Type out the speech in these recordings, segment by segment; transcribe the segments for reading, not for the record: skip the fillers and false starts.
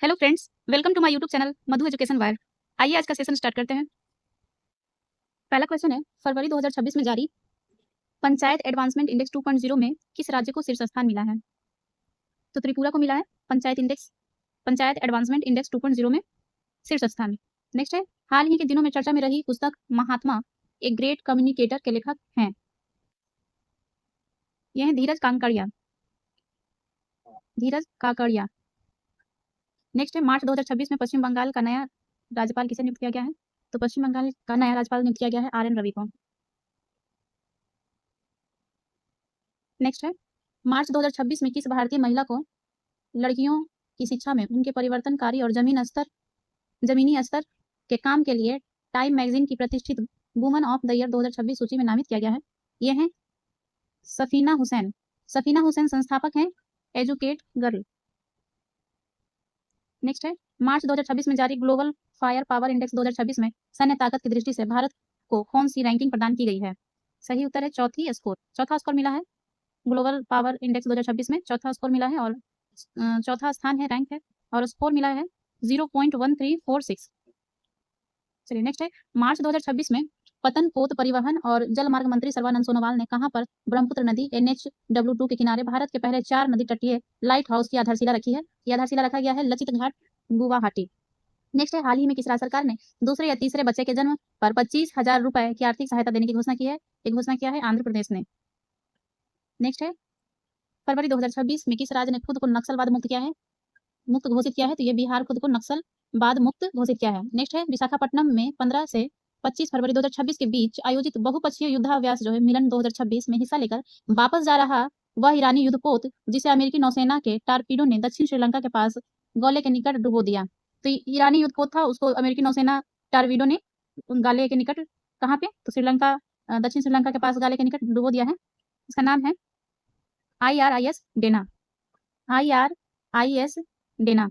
Hello friends, welcome to my YouTube channel Madhu education wire. आइए आज का सेशन स्टार्ट करते हैं। पहला क्वेश्चन है, फरवरी 2026 में जारी पंचायत एडवांसमेंट इंडेक्स 2.0 में किस राज्य को शीर्ष स्थान मिला है? तो त्रिपुरा को मिला है पंचायत एडवांसमेंट इंडेक्स 2.0 में शीर्ष स्थान। नेक्स्ट है, हाल ही के दिनों में चर्चा में रही पुस्तक महात्मा ए ग्रेट कम्युनिकेटर के लेखक हैं। यह है धीरज काकड़िया। नेक्स्ट है, मार्च 2026 में पश्चिम बंगाल का नया राज्यपाल किसे नियुक्त किया गया है? तो पश्चिम बंगाल का नया राज्यपाल नियुक्त किया गया है RN रवि को। नेक्स्ट है, मार्च 2026 में किस भारतीय महिला को लड़कियों की शिक्षा में उनके परिवर्तनकारी और जमीनी स्तर के काम के लिए टाइम मैगजीन की प्रतिष्ठित वुमन ऑफ द ईयर 2026 सूची में नामित किया गया है? ये हैं सफीना हुसैन संस्थापक हैं एजुकेट गर्ल। नेक्स्ट है, मार्च 2026 में जारी ग्लोबल फायर पावर इंडेक्स 2026 में सैन्य ताकत की दृष्टि से भारत को कौन सी रैंकिंग प्रदान की गई है? सही उत्तर है चौथा स्कोर मिला है। ग्लोबल पावर इंडेक्स 2026 में चौथा स्कोर मिला है और चौथा स्थान है, रैंक है, और स्कोर मिला है 0.1346। चलिए नेक्स्ट है, मार्च 2026 में पतनपोत परिवहन और जलमार्ग मंत्री सर्बानंद सोनोवाल ने कहां पर ब्रह्मपुत्र नदी NH-W2 के किनारे भारत के पहले 4 नदी तटीय लाइट हाउस की आधारशिला रखी है? यह आधारशिला रखा गया है लचित घाट, गुवाहाटी। नेक्स्ट है, हाल ही में किस राज्य सरकार ने दूसरे या तीसरे बच्चे के जन्म पर 25,000 रुपए की आर्थिक सहायता देने की घोषणा की है? एक घोषणा किया है आंध्र प्रदेश ने। नेक्स्ट है, फरवरी 2026 में किस राज्य ने खुद को नक्सलवाद मुक्त घोषित किया है? तो ये बिहार खुद को नक्सलवाद मुक्त घोषित किया है। नेक्स्ट है, विशाखापट्टनम में 15 से 25 फरवरी 2026 के बीच आयोजित बहुपक्षीय युद्धाभ्यास जो है मिलन 2026 में हिस्सा लेकर वापस जा रहा वह ईरानी युद्धपोत जिसे अमेरिकी नौसेना के टारपीडो ने दक्षिण श्रीलंका के पास गौले के निकट डुबो दिया। तो ईरानी युद्धपोत था, उसको अमेरिकी नौसेना टारपीडो ने गाले के निकट, कहाँ पे? तो दक्षिण श्रीलंका के पास गाले के निकट डुबो दिया है। इसका नाम है IRIS डेना।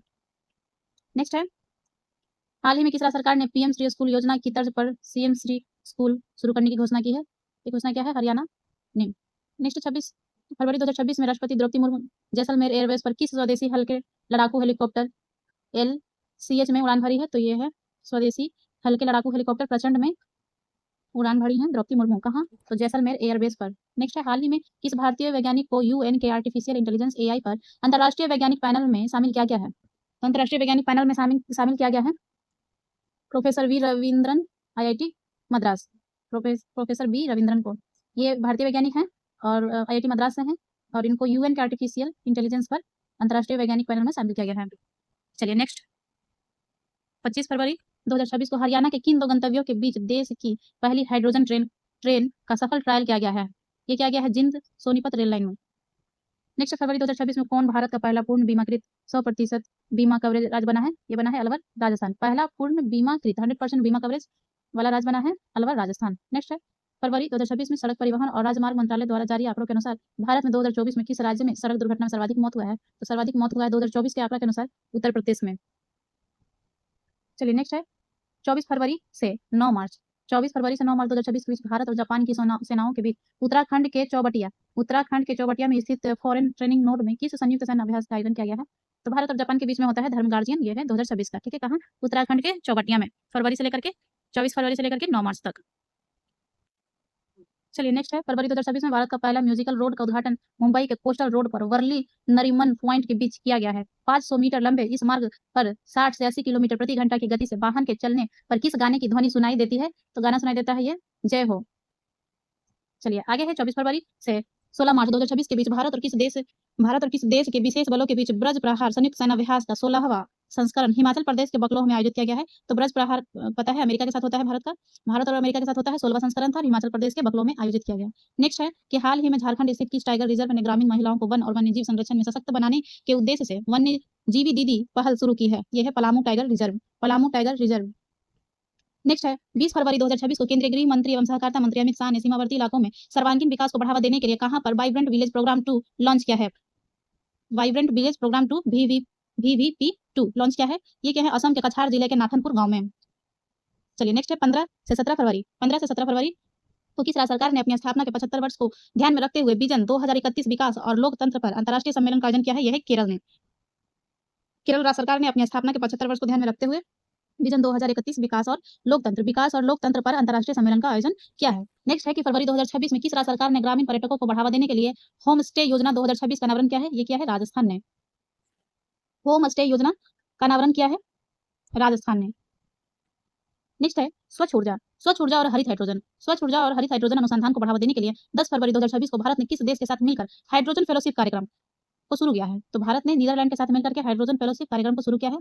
नेक्स्ट है, हाल ही में किस राज्य सरकार ने PM श्री स्कूल योजना की तर्ज पर CM श्री स्कूल शुरू करने की घोषणा की है? ये घोषणा क्या है? हरियाणा ने। नेक्स्ट 26 फरवरी 2026 में राष्ट्रपति द्रौपदी मुर्मू जैसलमेर एयरबेस पर किस स्वदेशी हल्के लड़ाकू हेलीकॉप्टर LCH में उड़ान भरी है? तो ये है स्वदेशी हल्के लड़ाकू हेलीकॉप्टर प्रचंड में उड़ान भरी है द्रौपदी मुर्मू। कहाँ? तो जैसलमेर एयरबेस पर। नेक्स्ट है, हाल ही में किस भारतीय वैज्ञानिक को UN के आर्टिफिशियल इंटेलिजेंस AI पर अंतर्राष्ट्रीय वैज्ञानिक पैनल में शामिल किया गया है? तो अंतर्राष्ट्रीय वैज्ञानिक पैनल में शामिल किया गया है professor V Ravindran, IIT Madras. Professor B Ravindran को, ये भारतीय वैज्ञानिक हैं और IIT मद्रास से हैं और इनको UN के आर्टिफिशियल इंटेलिजेंस पर अंतर्राष्ट्रीय वैज्ञानिक पैनल में शामिल किया गया है। चलिए नेक्स्ट, 25 फरवरी 2026 को हरियाणा के किन 2 गंतव्यों के बीच देश की पहली हाइड्रोजन ट्रेन का सफल ट्रायल किया गया है? ये किया गया है जिंद सोनीपत रेल लाइन में। नेक्स्ट, फरवरी 2026 में कौन भारत का पहला पूर्ण बीमाकृत 100% बीमा कवरेज राज्य बना है? ये बना है अलवर राजस्थान। पहला पूर्ण बीमाकृत 100% बीमा कवरेज वाला राज्य बना है अलवर राजस्थान। नेक्स्ट है, फरवरी 2026 में सड़क परिवहन और राजमार्ग मंत्रालय द्वारा जारी आंकड़ों के अनुसार भारत में 2024 में किस राज्य में सड़क दुर्घटना में सर्वाधिक मौत हुआ है? तो सर्वाधिक मौत हुआ है 2024 के आंकड़ा के अनुसार उत्तर प्रदेश में। चलिए नेक्स्ट है, 24 फरवरी से 9 मार्च 2026 के बीच भारत और जापान की सेनाओं के बीच उत्तराखंड के चौबटिया में स्थित फॉरेन ट्रेनिंग नोड में किस संयुक्त सैन्य अभ्यास का आयोजन किया गया है? तो भारत और जापान के बीच में होता है धर्म गार्जियन। ये है 2026 का। ठीक है, कहाँ? उत्तराखंड के चौबटिया में, 24 फरवरी से लेकर के 9 मार्च तक। चलिए नेक्स्ट है, फरवरी 2026 में भारत का पहला म्यूजिकल रोड का उद्घाटन मुंबई के कोस्टल रोड पर वर्ली नरीमन पॉइंट के बीच किया गया है। 500 मीटर लंबे इस मार्ग पर 60 से 80 किलोमीटर प्रति घंटा की गति से वाहन के चलने पर किस गाने की ध्वनि सुनाई देती है? तो गाना सुनाई देता है ये जय हो। चलिए आगे है, 24 फरवरी से 16 मार्च 2026 के बीच भारत और किस देश के विशेष बलों के बीच ब्रज प्रहार संयुक्त सेना अभ्यास का 16वां संस्करण हिमाचल प्रदेश के बकलोह में आयोजित किया गया है? तो ब्रज प्रहार पता है अमेरिका के साथ होता है, भारत और अमेरिका के साथ होता है। 16वां संस्करण था, हिमाचल प्रदेश के बकलोह में आयोजित किया गया। नेक्स्ट है कि हाल ही में झारखंड स्थित किस टाइगर रिजर्व ने ग्रामीण महिलाओं को वन और वन्यजीव संरक्षण में सशक्त बनाने के उद्देश्य से वन्य जीवी दीदी पहल शुरू की है? यह है पलामू टाइगर रिजर्व। नेक्स्ट है, 20 फरवरी 2026 को केंद्रीय गृह मंत्री एवं सहकारिता मंत्री अमित शाह ने सीमावर्ती इलाकों में सर्वांगीण विकास को बढ़ावा देने के लिए कहां पर वाइब्रेंट विलेज प्रोग्राम 2 लॉन्च किया है? Vibrant village programme 2 VVP2 launch किया है। ये क्या है? असम के कछार जिले के नाथनपुर गांव में। चलिए नेक्स्ट है, 15 से 17 फरवरी तो किस राज्य सरकार ने अपनी स्थापना के 75 वर्ष को ध्यान में रखते हुए विजन 2031 विकास और लोकतंत्र पर अंतर्राष्ट्रीय सम्मेलन का आयोजन किया है? यह है केरल ने। केरल राज्य सरकार ने अपनी स्थापना के 75 वर्ष को ध्यान में रखते हुए विजन 2031 विकास और लोकतंत्र पर अंतर्राष्ट्रीय सम्मेलन का आयोजन किया है। नेक्स्ट है कि फरवरी 2026 में किस राज्य सरकार ने ग्रामीण पर्यटकों को बढ़ावा देने के लिए होम स्टे योजना 2026 का अनावरण किया है? ये किया है राजस्थान ने। होम स्टे योजना का अनावरण किया है राजस्थान ने। नेक्स्ट है स्वच्छ ऊर्जा और हरित हाइड्रोजन अनुसंधान को बढ़ावा देने के लिए 10 फरवरी 2026 को भारत ने किस देश के साथ मिलकर हाइड्रोजन फेलोशिप कार्यक्रम को शुरू किया है? तो भारत ने नीदरलैंड के साथ मिलकर के हाइड्रोजन फेलोशिप कार्यक्रम को शुरू किया है।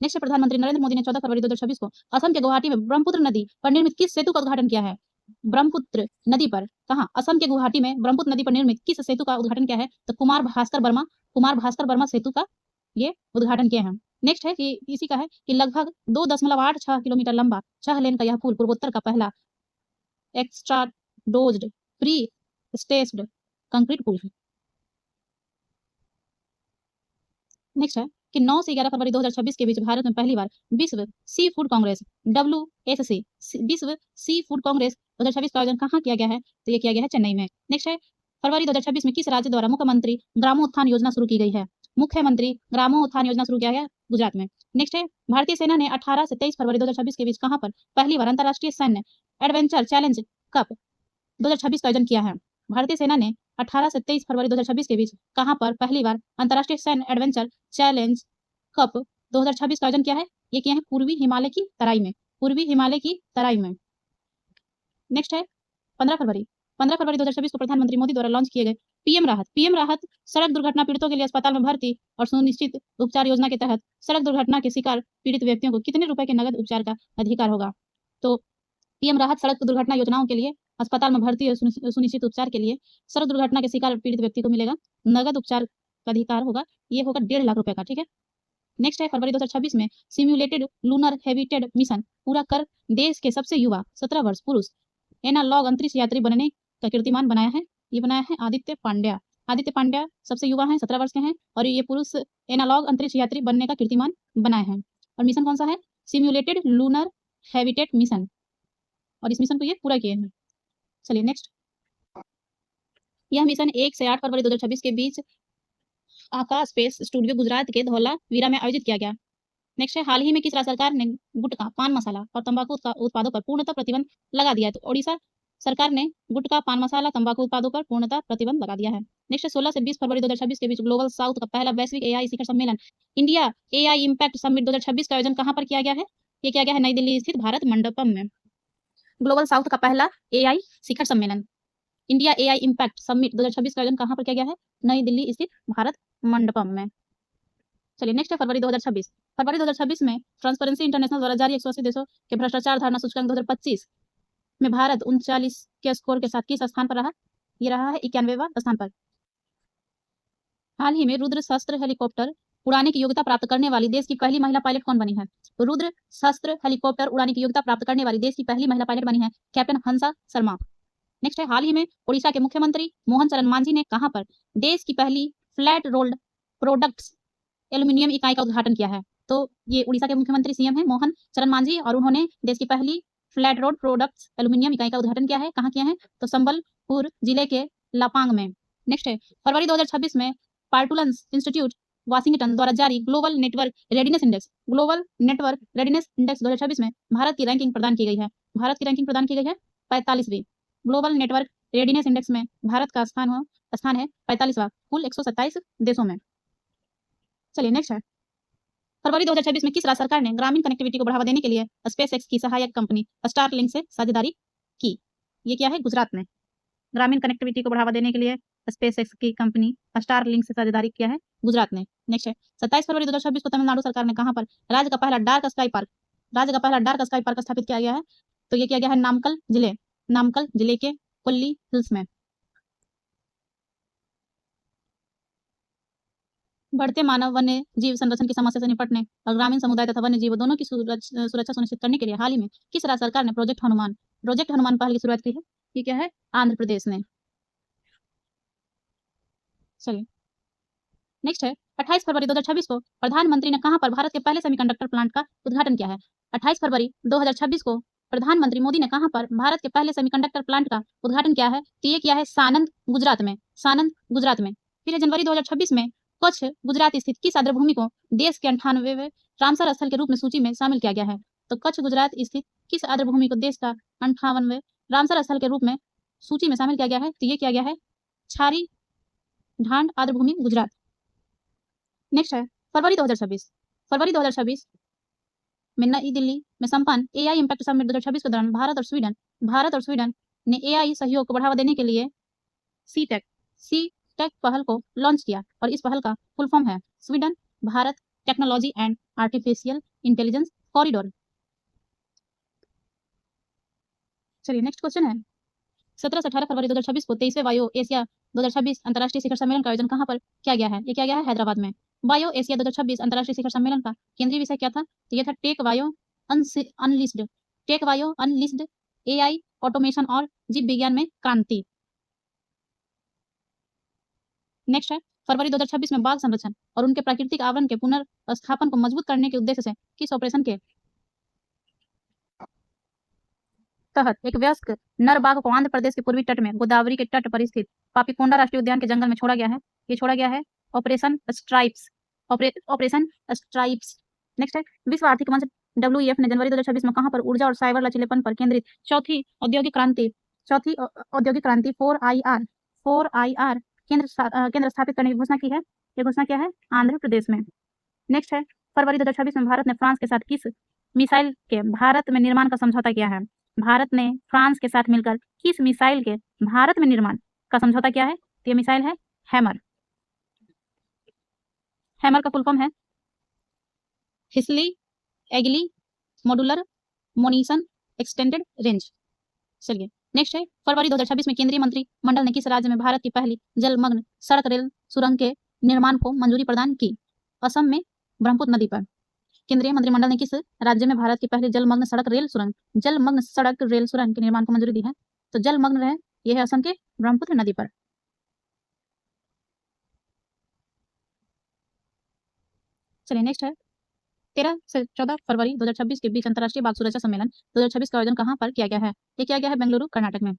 नेक्स्ट प्रधानमंत्री नरेंद्र मोदी ने 14 फरवरी 2026 को असम के गुवाहाटी में ब्रह्मपुत्र नदी पर निर्मित किस सेतु का उद्घाटन किया है? ब्रह्मपुत्र नदी पर कहां? असम के गुवाहाटी में ब्रह्मपुत्र नदी पर निर्मित किस सेतु का उद्घाटन किया है? तो कुमार भास्कर वर्मा सेतु का ये उद्घाटन किया है। नेक्स्ट है कि इसी का है कि लगभग 2.86 किलोमीटर लंबा 6 लेन का यह पुल पूर्वोत्तर का पहला एक्स्ट्रा डोज्ड प्री स्टेस्ड कंक्रीट पुल है। नेक्स्ट है कि 9 से 11 फरवरी 2026 के बीच भारत में पहली बार विश्व सी फूड कांग्रेस WSC विश्व सी फूड कांग्रेस 2026 का आयोजन कहाँ किया गया है? तो ये किया गया है चेन्नई में। नेक्स्ट है फरवरी 2026 में किस राज्य द्वारा मुख्यमंत्री ग्रामोत्थान योजना शुरू की गई है? मुख्यमंत्री ग्रामोत्थान योजना शुरू किया गया गुजरात में। नेक्स्ट है भारतीय सेना ने 18 से 23 फरवरी 2026 के बीच कहां पर पहली बार अंतर्राष्ट्रीय सैन्य एडवेंचर चैलेंज कप 2026 का आयोजन किया है? भारतीय सेना ने 18 से 23 फरवरी 2026 के बीच कहां पर पहली बार अंतर्राष्ट्रीय सैन्य एडवेंचर चैलेंज कप 2026 का आयोजन किया है? ये किया है पूर्वी हिमालय की तराई में। नेक्स्ट है 15 फरवरी 2026 को प्रधानमंत्री मोदी द्वारा लॉन्च किए गए पीएम राहत सड़क दुर्घटना पीड़ितों के लिए अस्पताल में भर्ती और सुनिश्चित उपचार योजना के तहत सड़क दुर्घटना के शिकार पीड़ित व्यक्तियों को कितने रुपए के नगद उपचार का अधिकार होगा? तो पीएम राहत सड़क दुर्घटना योजनाओं के लिए अस्पताल में भर्ती और सुनिश्चित उपचार के लिए सड़क दुर्घटना के शिकार पीड़ित व्यक्ति को मिलेगा नगद उपचार का अधिकार होगा। ये होगा 1.5 लाख रुपए का। ठीक है। नेक्स्ट है फरवरी 2026 में सिम्युलेटेड लूनर हैबिटेट मिशन पूरा कर देश के सबसे युवा 17 वर्ष पुरुष एनालॉग अंतरिक्ष यात्री बनने का कीर्तिमान बनाया है। ये बनाया है आदित्य पांड्या सबसे युवा हैं, 17 वर्ष के हैं और ये पुरुष एनालॉग अंतरिक्ष यात्री बनने का कीर्तिमान बनाए हैं। और मिशन कौन सा है? सिम्युलेटेड लूनर हैबिटेट मिशन, और इस मिशन को ये पूरा किए हैं। चलिए नेक्स्ट, यह मिशन 1 से 8 फरवरी 2026 के बीच आकाश स्पेस स्टूडियो गुजरात के धौलावीरा में आयोजित किया गया। नेक्स्ट है हाल ही में किस राज्य सरकार ने गुटखा, पान मसाला और तंबाकू उत्पादों पर पूर्णतः प्रतिबंध लगा दिया है? तो ओडिशा सरकार ने गुटखा, पान मसाला, तंबाकू उत्पादों पर पूर्णतः प्रतिबंध लगा दिया है। नेक्स्ट 16 से 20 फरवरी 2026 के बीच ग्लोबल साउथ का पहला वैश्विक एआई शिखर सम्मेलन इंडिया एआई इम्पैक्ट समिट 2026 का आयोजन कहां पर किया गया है? ये किया गया है नई दिल्ली स्थित भारत मंडपम में। ग्लोबल साउथ का पहला एआई शिखर सम्मेलन इंडिया एआई इम्पैक्ट समिट 2026 का आयोजन कहां पर किया गया है? नई दिल्ली स्थित भारत मंडपम में। चलिए नेक्स्ट है फरवरी 2026 में ट्रांसपेरेंसी इंटरनेशनल द्वारा जारी 180 देशों के भ्रष्टाचार धारणा सूचकांक 2025 में भारत 39 के स्कोर के साथ किस स्थान पर रहा? ये रहा है 91वां स्थान पर। हाल ही में रुद्र शस्त्र हेलीकॉप्टर उड़ाने की योग्यता प्राप्त करने वाली देश की पहली महिला पायलट कौन बनी है? तो रुद्र शस्त्र हेलीकॉप्टर उड़ाने की योग्यता प्राप्त करने वाली देश की पहली महिला पायलट बनी है कैप्टन हंसा शर्मा। नेक्स्ट है हाल ही में ओडिशा के मुख्यमंत्री मोहन चरण मांझी ने कहां पर देश की पहली फ्लैट रोल्ड प्रोडक्ट्स एल्यूमिनियम इकाई का उद्घाटन किया है? तो ये उड़ीसा के मुख्यमंत्री सीएम है मोहन चरण मांझी और उन्होंने देश की पहली फ्लैट रोड प्रोडक्ट्स एल्यूमिनियम इकाई का उद्घाटन किया है। कहां किया है? तो संबलपुर जिले के लापांग में। नेक्स्ट है फरवरी 2026 में पार्टुलंस इंस्टीट्यूट वाशिंगटन द्वारा जारी ग्लोबल नेटवर्क रेडीनेस इंडेक्स 2026 में भारत की रैंकिंग प्रदान की गई है। भारत की रैंकिंग प्रदान की गई है 45वीं। ग्लोबल नेटवर्क रेडीनेस इंडेक्स में भारत का स्थान है 45वां कुल 127 देशों में। चलिए नेक्स्ट है फरवरी 2026 में किस राज्य सरकार ने ग्रामीण कनेक्टिविटी को बढ़ावा देने के लिए स्पेसएक्स की सहायक कंपनी स्टारलिंक से साझेदारी की? ये क्या है? गुजरात में। ग्रामीण कनेक्टिविटी को बढ़ावा देने के लिए स्पेसएक्स की कंपनी स्टारलिंक से साझेदारी किया है गुजरात ने। नेक्स्ट है 27 फरवरी 2026 को तमिलनाडु सरकार ने कहां पर राज्य का पहला डार्क स्काई पार्क स्थापित किया गया है? तो ये किया गया है नामकल जिले के कोल्ली हिल्स में। बढ़ते मानव वन्य जीव संरक्षण की समस्या से निपटने और ग्रामीण समुदाय तथा वन्य जीव दोनों की सुरक्षा सुनिश्चित करने के लिए हाल ही में किस राज्य सरकार ने प्रोजेक्ट हनुमान पहल की शुरुआत की है? ये क्या है? आंध्र प्रदेश ने। चलिए नेक्स्ट है 28 फरवरी 2026 को प्रधानमंत्री ने कहां पर भारत के पहले सेमीकंडक्टर प्लांट का उद्घाटन किया है? 28 फरवरी 2026 को प्रधानमंत्री मोदी ने कहां पर भारत के पहले सेमीकंडक्टर प्लांट का उद्घाटन किया है? तो ये किया है सानंद गुजरात में। फिर जनवरी 2026 में कच्छ गुजरात स्थित किस आर्द्रभूमि को देश के 98वें रामसर स्थल के रूप में सूची में शामिल किया गया है? तो कच्छ गुजरात स्थित किस आर्द्रभूमि को देश का 58वें रामसर स्थल के रूप में सूची में शामिल किया गया है? तो ये किया गया है छारी ढांड आर्द्रभूमि गुजरात। नेक्स्ट है फरवरी 2026 में नई दिल्ली में संपन्न एआई इम्पैक्ट समिट 2026 के दौरान भारत और स्वीडन ने एआई सहयोग को बढ़ावा देने के लिए सी-टेक पहल को लॉन्च किया और इस पहल का फुल फॉर्म है Sweden Bharat technology and artificial intelligence corridor. चलिए नेक्स्ट क्वेश्चन है 17 से 18 फरवरी 2026 को 23वें बायो एशिया 2026 अंतर्राष्ट्रीय शिखर सम्मेलन का आयोजन कहां पर किया गया है? ये किया गया है हैदराबाद में। बायो एशिया 2026 अंतर्राष्ट्रीय शिखर सम्मेलन का केंद्रीय विषय क्या था? तो ये था टेक बायो अनलिस्ड एआई ऑटोमेशन और जीव विज्ञान में क्रांति। नेक्स्ट है फरवरी 2026 में बाघ संरक्षण और उनके प्राकृतिक आवरण के पुनर्स्थापन को मजबूत करने के उद्देश्य से किस ऑपरेशन के तहत एक वयस्क नर बाघ को आंध्र प्रदेश के पूर्वी तट में गोदावरी के तट पर स्थित पापीकोंडा राष्ट्रीय उद्यान के जंगल में छोड़ा गया है? ये छोड़ा गया है ऑपरेशन स्ट्राइप्स। नेक्स्ट है विश्व आर्थिक मंच WEF ने जनवरी 2026 में कहां पर ऊर्जा और साइबर लचीलेपन पर केंद्रित चौथी औद्योगिक क्रांति 4IR केंद्र स्थापित करने की घोषणा की है? ये घोषणा क्या है? आंध्र प्रदेश में। नेक्स्ट है फरवरी 2026 में भारत ने फ्रांस के साथ किस मिसाइल के भारत में निर्माण का समझौता किया है? भारत ने फ्रांस के साथ मिलकर किस मिसाइल के भारत में निर्माण का समझौता किया है? तो ये मिसाइल है हैमर का फुल फॉर्म है हिस्ली एगिली मॉड्यूलर मोनिशन एक्सटेंडेड रेंज। चलिए नेक्स्ट है फरवरी 2026 में केंद्रीय मंत्रिमंडल ने किस राज्य में भारत की पहली जलमग्न सड़क रेल सुरंग के निर्माण को मंजूरी प्रदान की? असम में ब्रह्मपुत्र नदी पर। केंद्रीय मंत्रिमंडल ने किस राज्य में भारत की पहली जलमग्न सड़क रेल सुरंग के निर्माण को मंजूरी दी है? तो जलमग्न है यह है असम के ब्रह्मपुत्र नदी पर। चलिए नेक्स्ट है 13 से 14 फरवरी 2026 के बीच अंतर्राष्ट्रीय बाघ सुरक्षा सम्मेलन 2026 का आयोजन कहां पर किया गया है? ये किया गया है बेंगलुरु कर्नाटक में।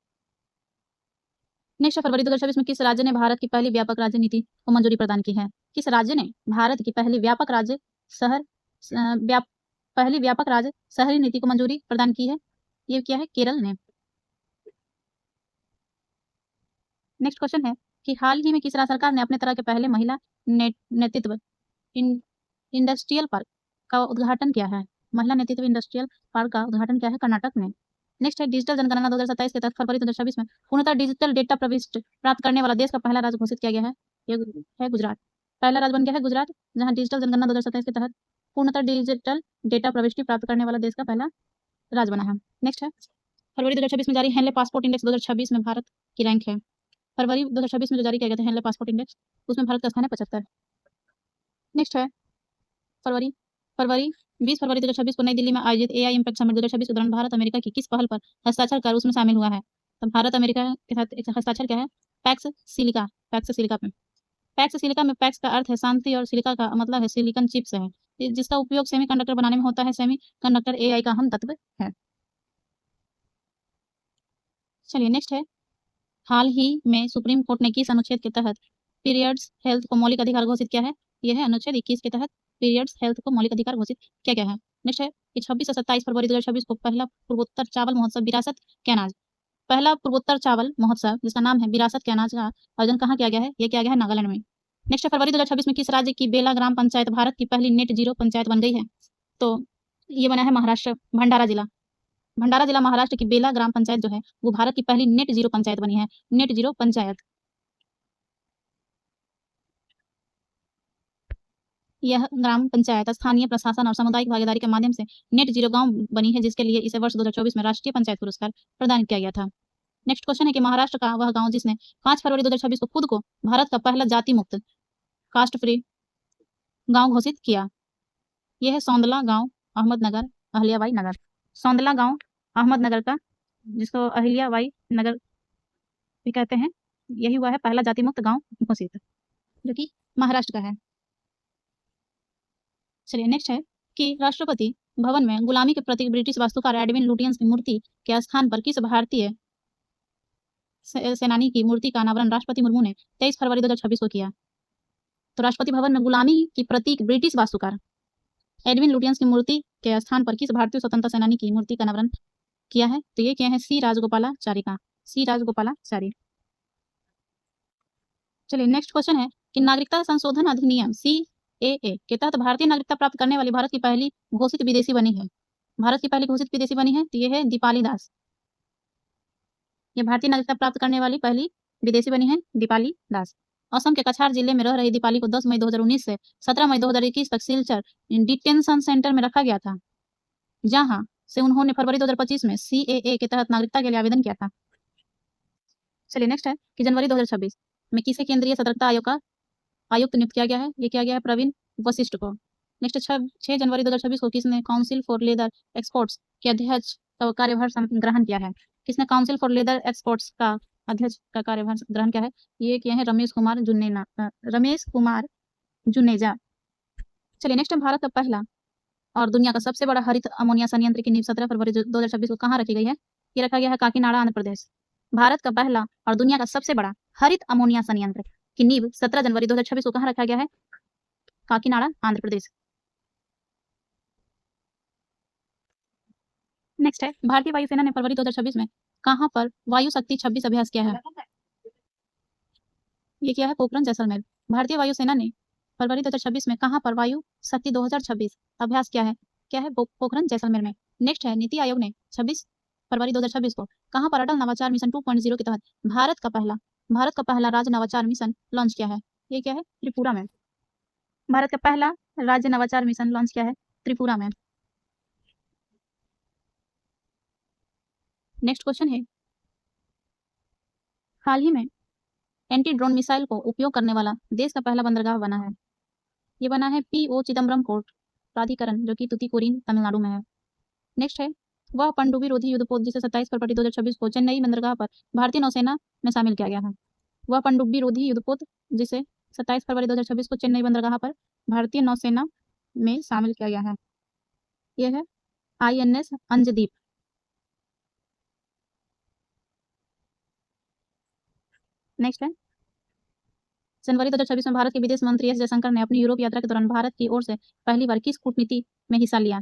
नेक्स्ट फरवरी 2026 में किस राज्य ने भारत की पहली व्यापक राज्य नीति को मंजूरी प्रदान की है? किस राज्य ने भारत की पहली व्यापक राज्य शहरी नीति को मंजूरी प्रदान की है? ये क्या है? केरल ने। नेक्स्ट क्वेश्चन है कि हाल ही में किस राज्य सरकार ने अपने तरह के पहले महिला नेतृत्व इंडस्ट्रियल पार्क का उद्घाटन किया है? महिला नेतृत्व इंडस्ट्रियल पार्क का उद्घाटन किया है कर्नाटक ने। नेक्स्ट है डिजिटल जनगणना 2027 के तहत फरवरी 2026 में पूर्णतः डिजिटल डेटा प्रविष्टि प्राप्त करने वाला देश का पहला राज्य घोषित किया गया है? ये है गुजरात। पहला राज्य बन गया है गुजरात, जहां डिजिटल जनगणना 2027 के तहत पूर्णतः डिजिटल डेटा प्रविष्टि प्राप्त करने वाला देश का पहला राज्य बना है। नेक्स्ट है फरवरी 2026 में जारी हेनले पासपोर्ट इंडेक्स 2026 में भारत की रैंक है। फरवरी 2026 में जो जारी किया गया था हेनले पासपोर्ट इंडेक्स, उसमें भारत का स्थान है 75। नेक्स्ट है फरवरी 20 फरवरी 2026 को नई दिल्ली में आयोजित एआई इम्पैक्ट समिट 2026 के दौरान भारत अमेरिका की किस पहल पर हस्ताक्षर कर उसमें शामिल हुआ है? तो भारत अमेरिका के साथ एक हस्ताक्षर क्या है? पैक्स सिलिका पे। पैक्स सिलिका में पैक्स का अर्थ है शांति और सिलिका का मतलब है सिलिकॉन चिप्स है, जिसका उपयोग सेमीकंडक्टर बनाने में होता है। सेमीकंडक्टर एआई का अहम तत्व है। चलिए नेक्स्ट है हाल ही में सुप्रीम कोर्ट ने किस अनुच्छेद के तहत पीरियड्स हेल्थ को मौलिक अधिकार घोषित किया है? यह है अनुच्छेद 21 के तहत पीरियड्स हेल्थ को मौलिक अधिकार घोषित किया गया है। नेक्स्ट है कि 26 से 27 फरवरी 2026 को पहला पूर्वोत्तर चावल महोत्सव विरासत के अनाज पहला पूर्वोत्तर चावल महोत्सव जिसका नाम है विरासत के अनाज का आयोजन कहाँ किया गया है? यह किया गया है नागालैंड में। नेक्स्ट फरवरी 2026 में किस राज्य की बेला ग्राम पंचायत भारत की पहली नेट जीरो पंचायत बन गई है? तो ये बना है महाराष्ट्र, भंडारा जिला महाराष्ट्र की बेला ग्राम पंचायत जो है वो भारत की पहली नेट जीरो पंचायत बनी है। नेट जीरो पंचायत यह ग्राम पंचायत स्थानीय प्रशासन और सामुदायिक भागीदारी के माध्यम से नेट जीरो गांव बनी है, जिसके लिए इसे वर्ष 2024 में राष्ट्रीय पंचायत पुरस्कार प्रदान किया गया था। नेक्स्ट क्वेश्चन है कि महाराष्ट्र का वह गांव जिसने 5 फरवरी 2026 को खुद को भारत का पहला जाति मुक्त कास्ट फ्री गांव घोषित किया। यह है सौंदला गांव, अहमदनगर, अहिल्याबाई नगर। सौंदला गांव अहमदनगर का, जिसको अहिल्याबाई नगर भी कहते हैं, यही हुआ है पहला जाति मुक्त गांव घोषित, जो कि महाराष्ट्र का है। चलिए नेक्स्ट है कि राष्ट्रपति भवन में गुलामी के प्रतीक ब्रिटिश वास्तुकार एडविन लुटियंस की मूर्ति के स्थान पर किस भारतीय सेनानी की मूर्ति का अनावरण राष्ट्रपति मुर्मू ने 23 फरवरी 2026 को किया? तो राष्ट्रपति भवन में गुलामी की प्रतीक ब्रिटिश वास्तुकार एडविन लुटियंस की मूर्ति के स्थान पर किस भारतीय स्वतंत्रता सेनानी की मूर्ति का अनावरण किया है? तो ये क्या है? सी राजगोपालाचारी का, सी राजगोपालाचारी। चलिए नेक्स्ट क्वेश्चन है कि नागरिकता संशोधन अधिनियम CAA के तहत भारतीय नागरिकता प्राप्त करने वाली भारत की पहली घोषित विदेशी बनी है। भारत की पहली घोषित विदेशी बनी है तो ये है दीपाली दास। ये भारतीय नागरिकता प्राप्त करने वाली पहली विदेशी बनी है दीपाली दास। असम के कछार जिले में रह रही दीपाली को 10 मई 2019 से 17 मई 2021 तक सिलचर डिटेंशन सेंटर में रखा गया था, जहां से उन्होंने फरवरी 2025 में CAA के तहत नागरिकता के लिए आवेदन किया था। चलिए नेक्स्ट है कि जनवरी 2026 में किसे केंद्रीय सतर्कता आयोग का आयुक्त नियुक्त किया गया है? ये किया गया है प्रवीण वशिष्ठ को। नेक्स्ट 6 जनवरी 2026 को किसने काउंसिल फॉर लेदर एक्सपोर्ट्स के अध्यक्ष का कार्यभार ग्रहण किया है? किसने काउंसिल फॉर लेदर एक्सपोर्ट्स का अध्यक्ष का कार्यभार ग्रहण किया है? ये किया है रमेश कुमार जुनेजा। चलिए नेक्स्ट है भारत का पहला और दुनिया का सबसे बड़ा हरित अमोनिया संयंत्र की नींव 17 फरवरी 2026 को कहाँ रखी गई है? ये रखा गया है काकीनाडा, आंध्र प्रदेश। भारत का पहला और दुनिया का सबसे बड़ा हरित अमोनिया संयंत्र की नींव 17 जनवरी 2026 को कहाँ रखा गया है? काकीनाडा, आंध्र प्रदेश। नेक्स्ट है भारतीय वायुसेना ने फरवरी 2026 में कहाँ पर वायु शक्ति 26 अभ्यास किया है? ये किया है पोखरण जैसलमेर। भारतीय वायुसेना ने फरवरी 2026 में कहाँ पर वायु शक्ति 2026 अभ्यास किया है? क्या है? पोखरण जैसलमेर में। नेक्स्ट है नीति आयोग ने 26 फरवरी 2026 को कहाँ पर अटल नवाचार मिशन 2.0 के तहत भारत का पहला राज्य नवाचार मिशन लॉन्च किया है? ये क्या है? त्रिपुरा में। भारत का पहला राज्य नवाचार मिशन लॉन्च किया है त्रिपुरा में। नेक्स्ट क्वेश्चन है हाल ही में एंटी ड्रोन मिसाइल को उपयोग करने वाला देश का पहला बंदरगाह बना है। ये बना है PO चिदम्बरम पोर्ट प्राधिकरण, जो कि तुतीकोरिन तमिलनाडु में है। नेक्स्ट है वह पनडुब्बी रोधी युद्धपोत जिसे 27 फरवरी 2026 को चेन्नई बंदरगाह पर भारतीय नौसेना में शामिल किया गया है। वह पनडुब्बी रोधी युद्धपोत जिसे 27 फरवरी 2026 को चेन्नई बंदरगाह पर भारतीय नौसेना में शामिल किया गया है। यह है INS अंजदीप। नेक्स्ट है जनवरी 2026 में भारत के विदेश मंत्री एस जयशंकर ने अपनी यूरोप यात्रा के दौरान भारत की ओर से पहली बार किस कूटनीति में हिस्सा लिया?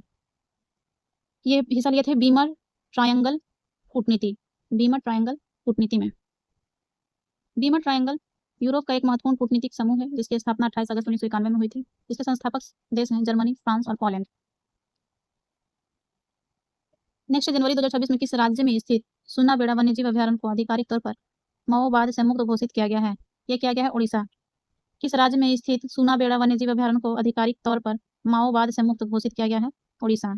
ये हिस्सा लिए थे बीमर ट्रायंगल कूटनीति में। बीमर ट्रायंगल यूरोप का एक महत्वपूर्ण कूटनीतिक समूह है जिसकी स्थापना 28 अगस्त 1991 में हुई थी। इसके संस्थापक देश हैं जर्मनी, फ्रांस और पोलैंड। नेक्स्ट जनवरी 2026 में किस राज्य में स्थित सुनाबेड़ा वन्यजीव अभ्यारण्य को आधिकारिक तौर पर माओवाद से मुक्त घोषित किया गया है? ये किया गया है उड़ीसा। किस राज्य में स्थित सुनाबेड़ा वन्यजीव अभ्यारण्य को आधिकारिक तौर पर माओवाद से मुक्त घोषित किया गया है? उड़ीसा।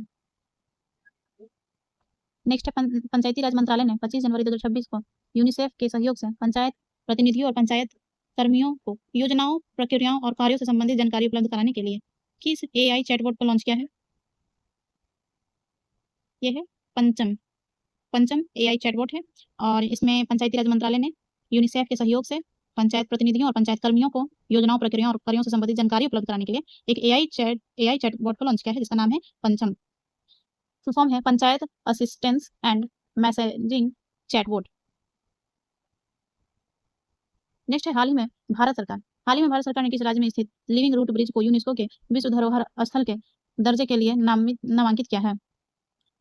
नेक्स्ट पंचायती राज मंत्रालय ने 25 जनवरी 2026 को यूनिसेफ के सहयोग से पंचायत प्रतिनिधियों और पंचायत कर्मियों को योजनाओं, प्रक्रियाओं और कार्यों से संबंधित जानकारी उपलब्ध कराने के लिए किस AI चैटबॉट को लॉन्च किया है? ये है पंचम AI चैटबॉट है और इसमें पंचायती राज मंत्रालय ने यूनिसेफ के सहयोग से पंचायत प्रतिनिधियों और पंचायत कर्मियों को योजनाओं, प्रक्रियाओं और कार्यों से संबंधित जानकारी उपलब्ध कराने के लिए एक AI चैटबॉट को लॉन्च किया है जिसका नाम है पंचम। फुल फॉर्म है panchayat assistance and messaging chatbot. Next है हाल ही में भारत सरकार ने किस राज्य में स्थित लिविंग रूट ब्रिज को यूनेस्को के विश्व धरोहर स्थल के दर्जे के लिए नामांकित किया है?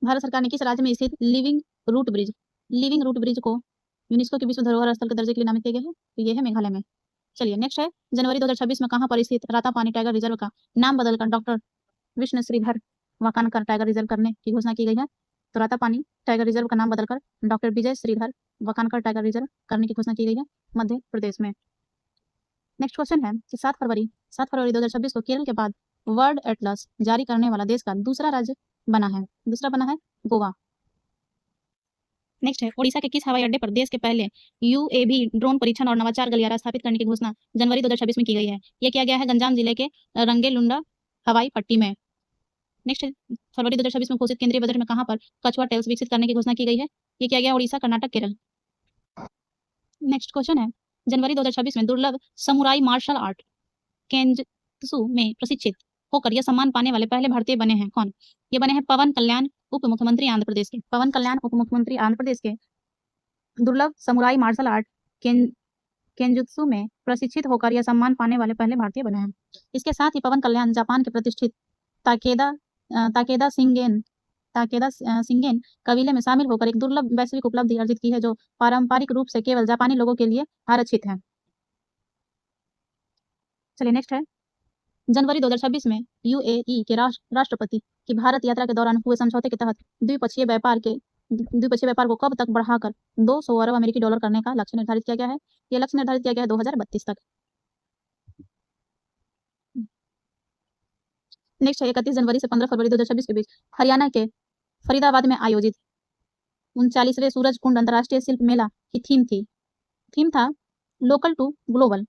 भारत सरकार ने किस राज्य में स्थित लिविंग रूट ब्रिज को यूनेस्को के विश्व धरोहर स्थल के दर्जे के लिए नामित किया गया है? तो ये है मेघालय में। चलिए नेक्स्ट है जनवरी 2026 में कहाँ पर स्थित रातापानी टाइगर रिजर्व का नाम बदलकर doctor Vishnu Shridhar Wakankar tiger reserve करने की घोषणा की गई है? तो रातापानी टाइगर रिजर्व का नाम बदलकर डॉक्टर विजय श्रीधर वाकानकर टाइगर रिजर्व करने की घोषणा की गई है मध्य प्रदेश में। नेक्स्ट क्वेश्चन है कि 7 फरवरी 2026 को केरल के बाद वर्ल्ड एटलस जारी करने वाला देश का दूसरा बना है गोवा। नेक्स्ट है ओडिशा के किस हवाई अड्डे पर देश के पहले UAV ड्रोन परीक्षण और नवाचार गलियारा स्थापित करने की घोषणा जनवरी 2026 में की गई है? यह किया गया है गंजाम जिले के रंगेलुंडा हवाई पट्टी में। नेक्स्ट फरवरी 2026 में घोषित केंद्रीय बजट में कहां पर कछुआ टेल्स विकसित करने की घोषणा की गई है? ये किया गया उड़ीसा, कर्नाटक, केरल। नेक्स्ट क्वेश्चन है जनवरी 2026 में दुर्लभ समुराई मार्शल आर्ट केंजत्सु में प्रशिक्षित होकर यह सम्मान पाने वाले पहले भारतीय बने हैं कौन? ये बने हैं पवन कल्याण उप मुख्यमंत्री आंध्र प्रदेश के। दुर्लभ समुराई मार्शल आर्ट केंजुत्सु में प्रशिक्षित होकर यह सम्मान पाने वाले पहले भारतीय बने हैं। इसके साथ ही पवन कल्याण जापान के प्रतिष्ठित ताकेदा शिंगेन कबीले में शामिल होकर एक दुर्लभ वैश्विक उपलब्धि अर्जित की है, जो पारंपरिक रूप से केवल जापानी लोगों के लिए आरक्षित है। चलिए नेक्स्ट है, जनवरी 2026 में यूएई के राष्ट्रपति की भारत यात्रा के दौरान हुए समझौते के तहत द्विपक्षीय व्यापार को कब तक बढ़ाकर 200 अरब अमेरिकी डॉलर करने का लक्ष्य निर्धारित किया गया है? यह लक्ष्य निर्धारित किया गया है 2032 तक। नेक्स्ट है, 31 जनवरी से 15 फरवरी 2026 के बीच हरियाणा के फरीदाबाद में आयोजित 39वें सूरज कुंड अंतर्राष्ट्रीय शिल्प मेला की थीम था लोकल टू ग्लोबल।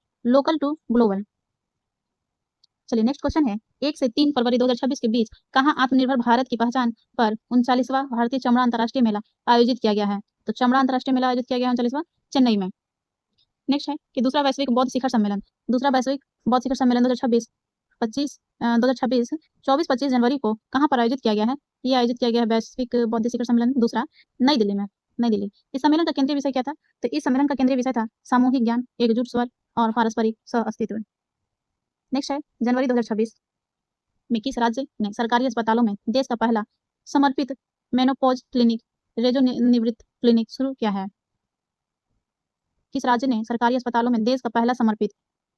चलिए नेक्स्ट क्वेश्चन है, 1 से 3 फरवरी 2026 के बीच कहाँ आत्मनिर्भर भारत की पहचान पर 39वां भारतीय चमड़ा अंतर्राष्ट्रीय मेला आयोजित किया गया है? तो चमड़ा अंतर्राष्ट्रीय मेला आयोजित किया गया है 39वां चेन्नई में। नेक्स्ट है कि दूसरा वैश्विक बौद्ध शिखर सम्मेलन 2026 24-25 जनवरी को कहाँ पर आयोजित किया गया है? ये आयोजित किया गया है वैश्विक बौद्ध शिखर सम्मेलन दूसरा नई दिल्ली में। इस सम्मेलन का केंद्रीय विषय क्या था? तो इस सम्मेलन का केंद्रीय विषय था सामूहिक ज्ञान, एकजुट स्वर और पारस्परिक सह-अस्तित्व। नेक्स्ट है, जनवरी 2026 में किस राज्य ने सरकारी अस्पतालों में देश का पहला समर्पित मेनोपॉज क्लिनिक रजोनिवृत्त क्लिनिक शुरू किया है? किस राज्य ने सरकारी अस्पतालों में देश का पहला समर्पित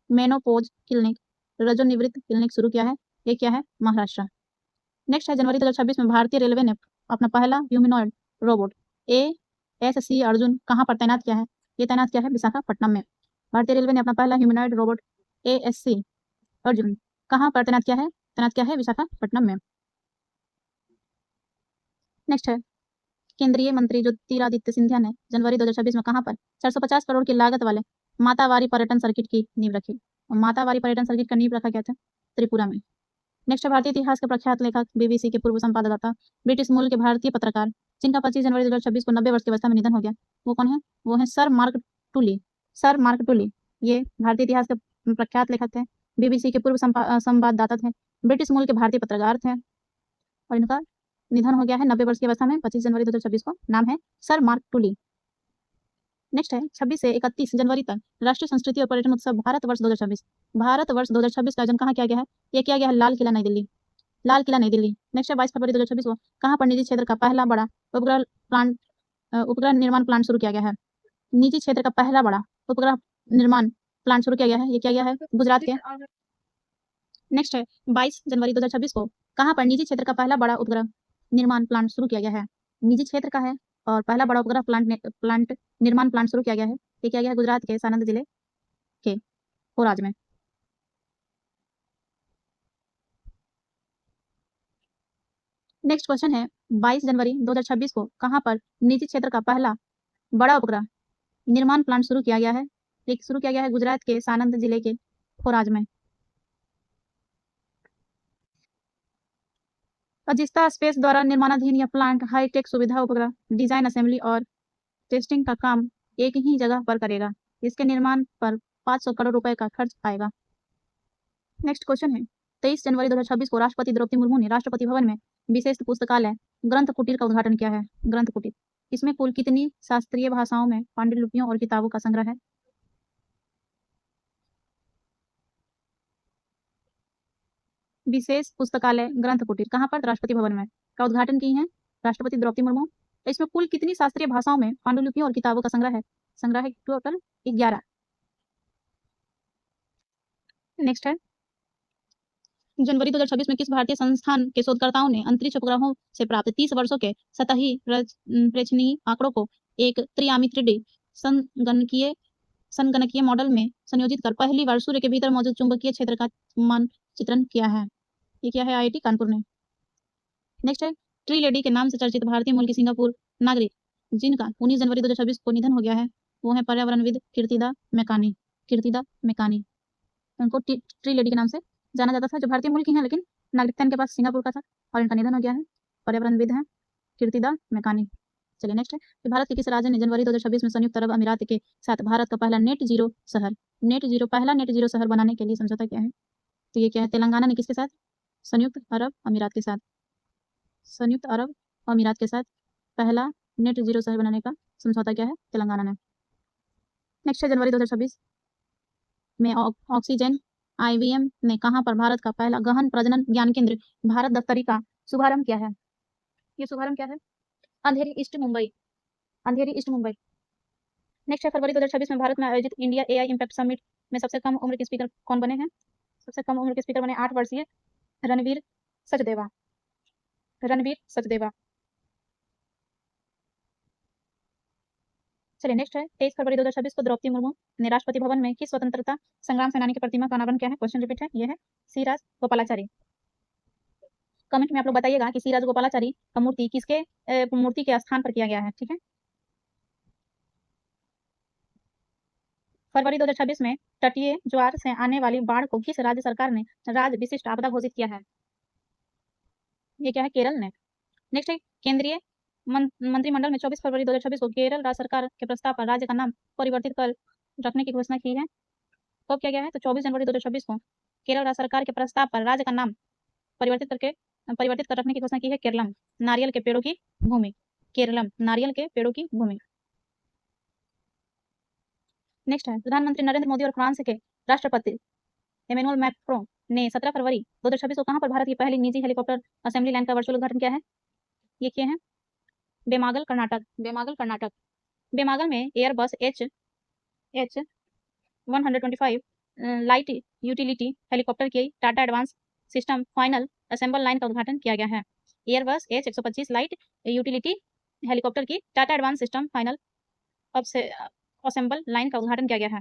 मेनोपॉज क्लिनिक रजोनिवृत्त क्लिनिक शुरू किया है? ये क्या है? महाराष्ट्र। नेक्स्ट है, जनवरी 2026 में भारतीय रेलवे ने अपना पहला ह्यूमनॉइड रोबोट ASC अर्जुन कहाँ पर तैनात किया है? ये तैनात किया है विशाखापट्टनम में। भारतीय रेलवे ने अपना पहला ह्यूमनॉइड रोबोट ASC अर्जुन कहाँ पर तैनात किया है? विशाखापट्टनम में। नेक्स्ट है, केंद्रीय मंत्री ज्योतिरादित्य सिंधिया ने जनवरी 2026 में कहाँ पर 450 करोड़ की लागत वाले मातावारी पर्यटन सर्किट की नींव रखी? मातावारी पर्यटन सर्किट का नींव रखा गया था त्रिपुरा में। नेक्स्ट है, भारतीय इतिहास के प्रख्यात लेखक BBC के पूर्व संपादकदाता ब्रिटिश मूल के भारतीय पत्रकार जिनका 25 जनवरी 2026 को 90 वर्ष की अवस्था में निधन हो गया, वो कौन है? वो है सर मार्क टूली। ये भारतीय इतिहास के प्रख्यात लेखक थे, BBC के पूर्व संवाददाता थे, ब्रिटिश मूल के भारतीय पत्रकार थे और इनका निधन हो गया है 90 वर्ष की अवस्था में 25 जनवरी 2026 को। नाम है सर मार्क टूली। नेक्स्ट है, 26 से 31 जनवरी तक राष्ट्रीय संस्कृति और पर्यटन उत्सव भारत वर्ष 2026 का आयोजन कहाँ किया गया है? ये किया गया है लाल किला नई दिल्ली। नेक्स्ट है, 22 फरवरी 2026 को कहाँ पर निजी क्षेत्र का पहला बड़ा उपग्रह निर्माण प्लांट शुरू किया गया है? निजी क्षेत्र का पहला बड़ा उपग्रह निर्माण प्लांट शुरू किया गया है, ये किया गया है गुजरात के। नेक्स्ट है, 22 जनवरी 2026 को कहाँ पर निजी क्षेत्र का पहला बड़ा उपग्रह निर्माण प्लांट शुरू किया गया है? निजी क्षेत्र का है और पहला बड़ा उपग्रह निर्माण प्लांट शुरू किया गया है, ये किया गया है गुजरात के सानंद जिले के होराज में। नेक्स्ट क्वेश्चन है, 22 जनवरी 2026 को कहाँ पर निजी क्षेत्र का पहला बड़ा उपग्रह निर्माण प्लांट शुरू किया गया है? शुरू किया गया है गुजरात के सानंद जिले के होराज में। अजिस्ता स्पेस द्वारा निर्माणाधीन यह प्लांट हाईटेक सुविधा उपग्रह डिजाइन, असेंबली और टेस्टिंग का काम एक ही जगह पर करेगा। इसके निर्माण पर 500 करोड़ रुपए का खर्च आएगा। नेक्स्ट क्वेश्चन है, 23 जनवरी 2026 को राष्ट्रपति द्रौपदी मुर्मू ने राष्ट्रपति भवन में विशेष पुस्तकालय ग्रंथ कुटीर का उद्घाटन किया है। ग्रंथ कुटीर, इसमें कुल कितनी शास्त्रीय भाषाओं में पांडुलिपियों और किताबों का संग्रह है? विशेष पुस्तकालय ग्रंथ कुटीर कहाँ पर? राष्ट्रपति भवन में का उद्घाटन की है राष्ट्रपति द्रौपदी मुर्मू। इसमें कुल कितनी शास्त्रीय भाषाओं में पांडुलिपियों और किताबों का संग्रह है टोटल 11। नेक्स्ट है, जनवरी 2026 में किस भारतीय संस्थान के शोधकर्ताओं ने अंतरिक्ष उपग्रहों से प्राप्त 30 वर्षों के सतही प्रेक्षणीय आंकड़ों को एक त्रिआयामी 3D संगणकीय मॉडल में संयोजित कर पहली बार सूर्य के भीतर मौजूद चुंबकीय क्षेत्र का मानचित्रण किया है? ये क्या है? IIT कानपुर ने। नेक्स्ट है, ट्री लेडी के नाम से चर्चित भारतीय मूल की सिंगापुर नागरिक जिनका 19 जनवरी 2026 को निधन हो गया है, वो है पर्यावरणविद कीर्तिदा मेकानी। उनको ट्री लेडी के नाम से जाना जाता था, जो भारतीय मूल की हैं लेकिन नागरिकता इनके पास सिंगापुर का था और इनका निधन हो गया है। पर्यावरणविद हैं कीर्तिदा मेकानी। चलिए नेक्स्ट है कि भारत के किस राज्य ने जनवरी 2026 में संयुक्त अरब अमीरात के साथ भारत का पहला नेट जीरो शहर बनाने के लिए समझौता किया है? तो ये क्या है? तेलंगाना ने किसके साथ? संयुक्त अरब अमीरात के साथ पहला नेट जीरो शहर बनाने का समझौता किया है तेलंगाना ने। नेक्स्ट है जनवरी 2026 में ऑक्सीजन IVM ने कहाँ पर भारत का पहला गहन प्रजनन ज्ञान केंद्र भारत दफ्तरी का शुभारंभ किया है। ये शुभारंभ क्या है? अंधेरी ईस्ट मुंबई, अंधेरी ईस्ट मुंबई। नेक्स्ट है फरवरी 2026 में भारत में आयोजित इंडिया AI इम्पैक्ट समिट में सबसे कम उम्र के स्पीकर कौन बने हैं? सबसे कम उम्र के स्पीकर बने 8 वर्षीय रणवीर सचदेवा, रणवीर सचदेवा। चलिए नेक्स्ट है 23 फरवरी 2026 को द्रौपदी मुर्मू ने राष्ट्रपति भवन में किस स्वतंत्रता संग्राम सेनानी की प्रतिमा का अनावरण किया है? क्वेश्चन रिपीट है, ये है सी राजगोपालाचारी। कमेंट में आप लोग बताइएगा कि सी राजगोपालाचारी का मूर्ति किसके मूर्ति के स्थान पर किया गया है, ठीक है। फरवरी 2026 में तटीय ज्वार से आने वाली बाढ़ को किस राज्य सरकार ने राज्य विशिष्ट आपदा घोषित किया है? ये क्या है? केरल ने। नेक्स्ट है केंद्रीय मंत्रिमंडल में 24 फरवरी 2026 को केरल राज्य सरकार के प्रस्ताव पर राज्य का नाम परिवर्तित कर रखने की घोषणा की है। कब किया गया है? तो 24 जनवरी 2026 को केरल राज्य सरकार के प्रस्ताव पर राज्य का नाम परिवर्तित कर रखने की घोषणा की है। केरलम, नारियल के पेड़ों की भूमि, केरलम, नारियल के पेड़ों की भूमि। नेक्स्ट है प्रधानमंत्री नरेंद्र मोदी और फ्रांस के राष्ट्रपति एमेनुअल मैक्रों ने 17 फरवरी 2026 को कहां पर भारत की पहली निजी हेलीकॉप्टर असेंबली लाइन का वर्चुअल उद्घाटन किया है? ये किए हैं बेमागल, कर्नाटक, बेमागल, कर्नाटक। बेमागल में Airbus H125 light utility helicopter की Tata advance system final assemble line का उद्घाटन किया गया है। Airbus H125 light utility helicopter की Tata advance system final assemble line का उद्घाटन किया गया है।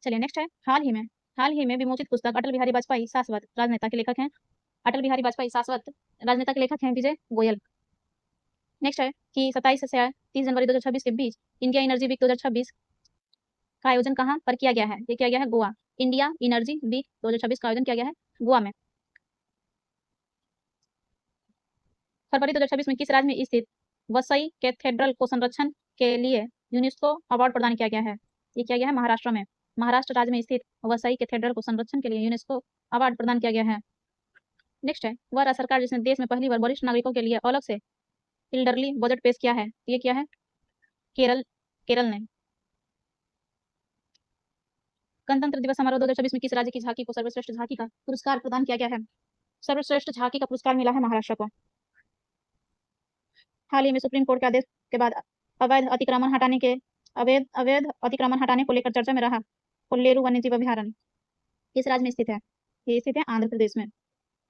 चलिए नेक्स्ट है हाल ही में विमोचित पुस्तक अटल बिहारी वाजपेयी शाश्वत राजनेता के लेखक हैं। अटल बिहारी वाजपेयी शाश्वत राजनेता के लेखक हैं विजय गोयल। नेक्स्ट है कि 27 से 30 जनवरी 2026 के बीच इंडिया एनर्जी वीक 2026 का आयोजन कहां पर किया गया है? ये किया गया है गोवा। इंडिया एनर्जी वीक 2026 का आयोजन किया गया है गोवा में। फरवरी 2026 में किस राज्य में स्थित वसई कैथेड्रल को संरक्षण के लिए यूनेस्को अवार्ड प्रदान किया गया है? ये किया गया है महाराष्ट्र में। महाराष्ट्र राज्य में स्थित वसई कैथेड्रल को संरक्षण के लिए यूनेस्को अवार्ड प्रदान किया गया है। नेक्स्ट है वह राज्य सरकार जिसने देश में पहली बार वरिष्ठ नागरिकों के लिए अलग से इल्डरली बजट पेश किया है। ये क्या है? केरल ने। गणतंत्र दिवस समारोह 2026 में किस राज्य की झांकी को सर्वश्रेष्ठ झांकी का पुरस्कार प्रदान किया गया है? सर्वश्रेष्ठ झांकी का पुरस्कार मिला है महाराष्ट्र को। हाल ही में सुप्रीम कोर्ट के आदेश के बाद अवैध अतिक्रमण हटाने को लेकर चर्चा में रहा कोल्लेरू वन्यजीव अभयारण्य किस राज्य में स्थित है? ये स्थित है आंध्र प्रदेश में।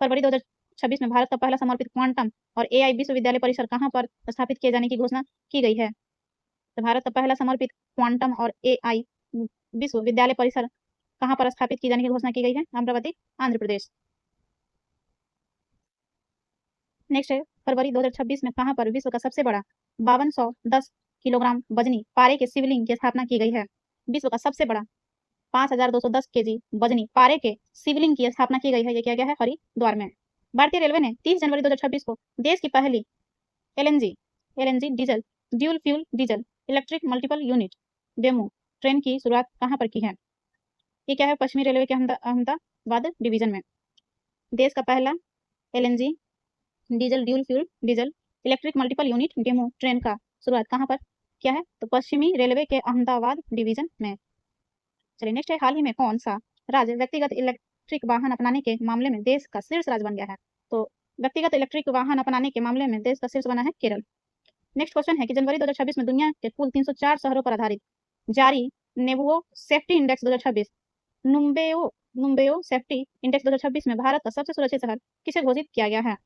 फरवरी 2026 में भारत का पहला समर्पित क्वांटम और AI विश्वविद्यालय परिसर कहां पर स्थापित किए जाने की घोषणा की गई है? तो भारत का पहला समर्पित क्वांटम और AI विश्वविद्यालय परिसर कहां पर स्थापित की जाने की घोषणा की गई है? अमरावती, आंध्र प्रदेश। नेक्स्ट है फरवरी 2026 में कहां पर विश्व का सबसे बड़ा 5210 किलोग्राम वजनी पारे के शिवलिंग की स्थापना की गई है? विश्व का सबसे बड़ा 5210 केजी वजनी पारे के शिवलिंग की स्थापना की गई है। ये किया गया है हरिद्वार में। भारतीय रेलवे ने 30 जनवरी 2026 को देश की पहली LNG diesel dual fuel diesel electric multiple unit demo train की शुरुआत कहां पर की है? ये क्या है? पश्चिमी रेलवे के अहमदाबाद डिवीजन में। देश का पहला LNG diesel dual fuel diesel electric multiple unit demo train का शुरुआत कहां पर किया है? तो पश्चिमी रेलवे के अहमदाबाद डिवीजन में। चलिए नेक्स्ट है हाल ही में कौन सा राज्य व्यक्तिगत इलेक्ट्रिक वाहन अपनाने के मामले में देश का शीर्ष राज्य बन गया है? तो व्यक्तिगत इलेक्ट्रिक वाहन अपनाने के मामले में देश का शीर्ष बना है केरल। नेक्स्ट क्वेश्चन है कि जनवरी 2026 में दुनिया के कुल 304 शहरों पर आधारित जारी नेबुओ सेफ्टी इंडेक्स 2026 नुम्बेओ सेफ्टी इंडेक्स 2026 में भारत का सबसे सुरक्षित शहर किसे घोषित किया गया है?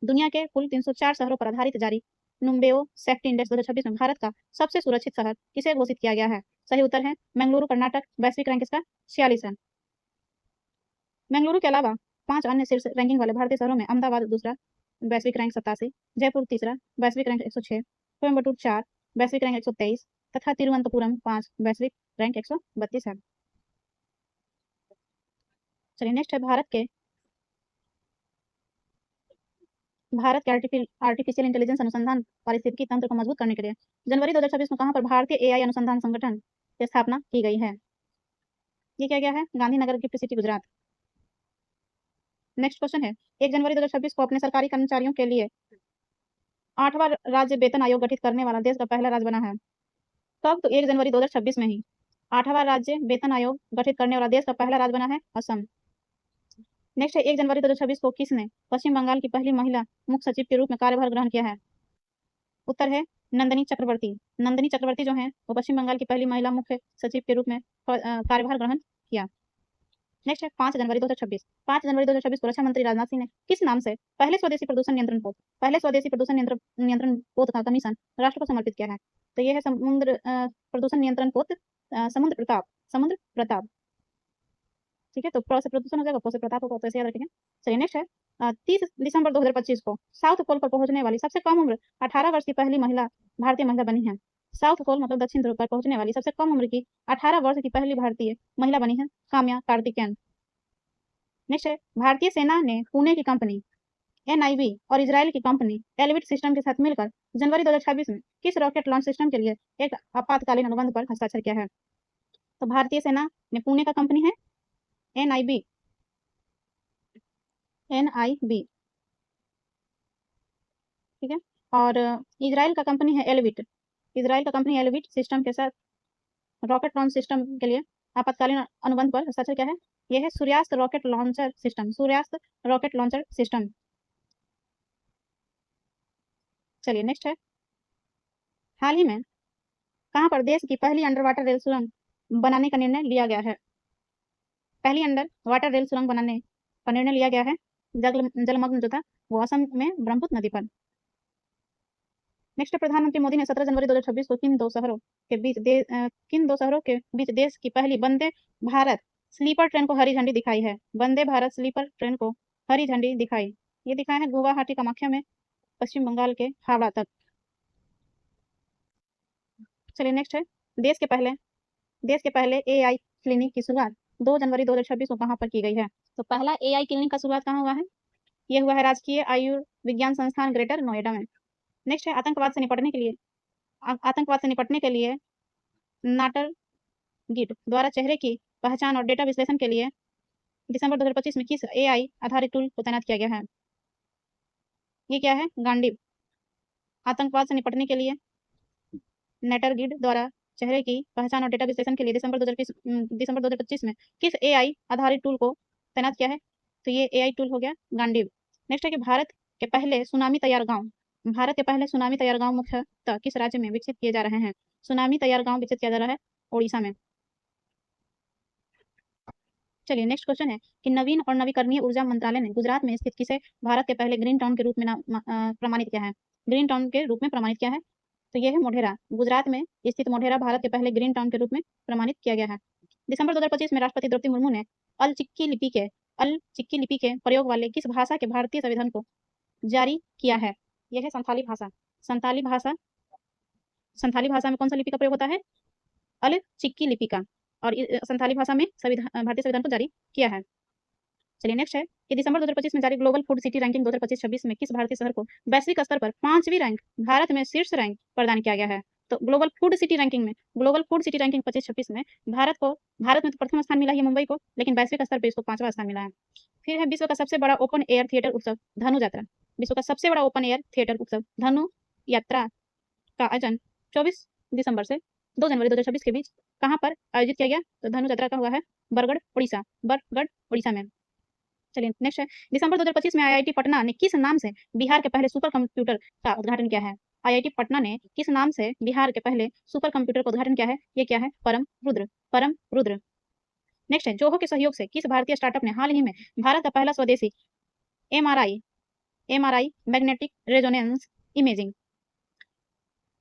दुनिया के कुल 304 शहरों पर आधारित जारी नुम्बेओ सेफ्टी इंडेक्स 2026 में भारत का सबसे सुरक्षित शहर किसे घोषित किया गया है? सही उत्तर है बेंगलुरु, कर्नाटक। वैश्विक रैंक इसका 46 है। बेंगलुरु के अलावा 5 अन्य शीर्ष रैंकिंग वाले भारतीय शहरों में अहमदाबाद दूसरा, वैश्विक रैंक 87, जयपुर तीसरा, वैश्विक रैंक 106, कोयम्बटूर 4, वैश्विक रैंक 123 तथा तिरुवनंतपुरम 5, वैश्विक रैंक 132 है। चलिए नेक्स्ट है भारत के आर्टिफिशियल इंटेलिजेंस अनुसंधान पारिस्थितिकी तंत्र को मजबूत करने के लिए जनवरी 2026 में कहां पर भारतीय AI अनुसंधान संगठन की स्थापना की गई है? ये क्या गया है? Gandhinagar gift city, Gujarat. Next question है 1 जनवरी 2026 को अपने सरकारी कर्मचारियों के लिए 8वां राज्य वेतन आयोग गठित करने वाला देश का पहला राज्य बना है। कब? तो 1 जनवरी 2026 में ही 8वां राज्य वेतन आयोग गठित करने वाला देश का पहला राज्य बना है असम। नेक्स्ट है 1 जनवरी 2026 को किसने पश्चिम बंगाल की पहली महिला मुख्य सचिव के रूप में कार्यभार ग्रहण किया है? उत्तर है नंदिनी चक्रवर्ती। नंदिनी चक्रवर्ती जो हैं वो पश्चिम बंगाल की पहली महिला मुख्य सचिव के रूप में कार्यभार ग्रहण किया। नेक्स्ट है 5 जनवरी 2026। 5 जनवरी 2026 को रक्षा मंत्री राजनाथ सिंह ने किस नाम से पहले स्वदेशी प्रदूषण नियंत्रण पोत का कमीशन राष्ट्र को समर्पित किया है? तो ये है समुद्र प्रदूषण नियंत्रण पोत समुद्र प्रताप। ठीक है, तो प्र से प्रदूषण हो जाएगा, प से प्रताप होगा, तो ऐसे याद रखेंगे। चलिए नेक्स्ट है 30 दिसंबर 2025 को साउथ पोल पर पहुंचने वाली सबसे कम उम्र 18 वर्ष की पहली महिला भारतीय महिला बनी है। साउथ पोल मतलब दक्षिण ध्रुव पर पहुंचने वाली सबसे कम उम्र की 18 वर्ष की पहली भारतीय महिला बनी है काम्या कार्तिकेयन। नेक्स्ट है भारतीय सेना ने पुणे की कंपनी NIV और इजराइल की कंपनी एलविट सिस्टम के साथ मिलकर जनवरी 2026 में किस रॉकेट लॉन्च सिस्टम के लिए एक आपातकालीन अनुबंध पर हस्ताक्षर किया है? तो भारतीय सेना ने पुणे का कंपनी है NIB ठीक है, और इजराइल का कंपनी है एलविट। इजराइल का कंपनी एलविट सिस्टम के साथ रॉकेट लॉन्च सिस्टम के लिए आपातकालीन अनुबंध पर हस्ताक्षर क्या है? यह है सूर्यास्त रॉकेट लॉन्चर सिस्टम। सूर्यास्त रॉकेट लॉन्चर सिस्टम। चलिए नेक्स्ट है हाल ही में कहां पर देश की पहली अंडर वाटर रेल सुरंग बनाने का निर्णय लिया गया है? पहली अंडर वाटर रेल सुरंग बनाने का निर्णय लिया गया है जलमग्न जो था वो असम में ब्रह्मपुत्र नदी पर। नेक्स्ट प्रधानमंत्री मोदी ने 17 जनवरी 2026 को किन दो शहरों के बीच देश की पहली वंदे भारत स्लीपर ट्रेन को हरी झंडी दिखाई है? वंदे भारत स्लीपर ट्रेन को हरी झंडी दिखाई, ये दिखाया है गुवाहाटी कामाख्या में पश्चिम बंगाल के हावड़ा तक। चलिए नेक्स्ट है देश के पहले AI क्लिनिक की शुरुआत 2 जनवरी 2026 को कहां पर की गई है? तो पहला AI क्लिनिक का शुरुआत कहां हुआ है? ये हुआ है राजकीय आयुर्विज्ञान संस्थान ग्रेटर नोएडा में। नेक्स्ट है आतंकवाद से निपटने के लिए नाटर गिट द्वारा चेहरे की पहचान और डेटा विश्लेषण के लिए दिसंबर 2025 में किस AI आधारित टूल को तैनात किया गया है? ये क्या है? गांडीव। आतंकवाद से निपटने के लिए नेटर गिट द्वारा चेहरे की पहचान और डेटा विश्लेषण के लिए दिसंबर 2025 में किस AI आधारित टूल को तैनात किया है? तो ये AI टूल हो गया गांडीव। नेक्स्ट है कि भारत के पहले सुनामी तैयार गांव मुख्यतः किस राज्य में विकसित किए जा रहे हैं? सुनामी तैयार गांव विकसित किया जा रहा है ओडिशा में। चलिए नेक्स्ट क्वेश्चन है कि नवीन और नवीकरणीय ऊर्जा मंत्रालय ने गुजरात में स्थित किसे भारत के पहले ग्रीन टाउन के रूप में प्रमाणित किया है? ग्रीन टाउन के रूप में प्रमाणित किया है, तो यह है मोढेरा। गुजरात में स्थित मोढेरा भारत के पहले ग्रीन टाउन के रूप में प्रमाणित किया गया है। दिसंबर 2025 में राष्ट्रपति द्रौपदी मुर्मू ने अल चिक्की लिपि के प्रयोग वाले किस भाषा के भारतीय संविधान को जारी किया है? यह है संथाली भाषा। संथाली भाषा में कौन सा लिपि का प्रयोग होता है? अल चिक्की लिपि का, और संथाली भाषा में भारतीय संविधान को जारी किया है। चलिए नेक्स्ट है कि दिसंबर 2025 में जारी ग्लोबल फूड सिटी रैंकिंग 2025-26 में किस भारतीय शहर को वैश्विक स्तर पर 5वीं रैंक, भारत में शीर्ष रैंक प्रदान किया गया है? तो ग्लोबल फूड सिटी रैंकिंग 25-26 में भारत में तो प्रथम स्थान मिला है मुंबई को, लेकिन वैश्विक स्तर पर इसको 5वां स्थान मिला है। फिर है विश्व का सबसे बड़ा ओपन एयर थिएटर उत्सव धनु यात्रा। विश्व का सबसे बड़ा ओपन एयर थिएटर उत्सव धनु यात्रा का आयोजन 24 दिसंबर से 2 जनवरी 2026 के बीच कहां पर आयोजित किया गया? तो धनु यात्रा का हुआ है बरगढ़ उड़ीसा में। चलिए नेक्स्ट है दिसंबर 2025 में IIT पटना ने किस नाम से बिहार के पहले सुपर कंप्यूटर का उद्घाटन किया है? IIT पटना ने किस नाम से बिहार के पहले सुपर कंप्यूटर का उद्घाटन किया है? ये क्या है? परम रुद्र। नेक्स्ट है जोहो के सहयोग से किस भारतीय स्टार्टअप ने हाल ही में भारत का पहला स्वदेशी MRI magnetic resonance imaging,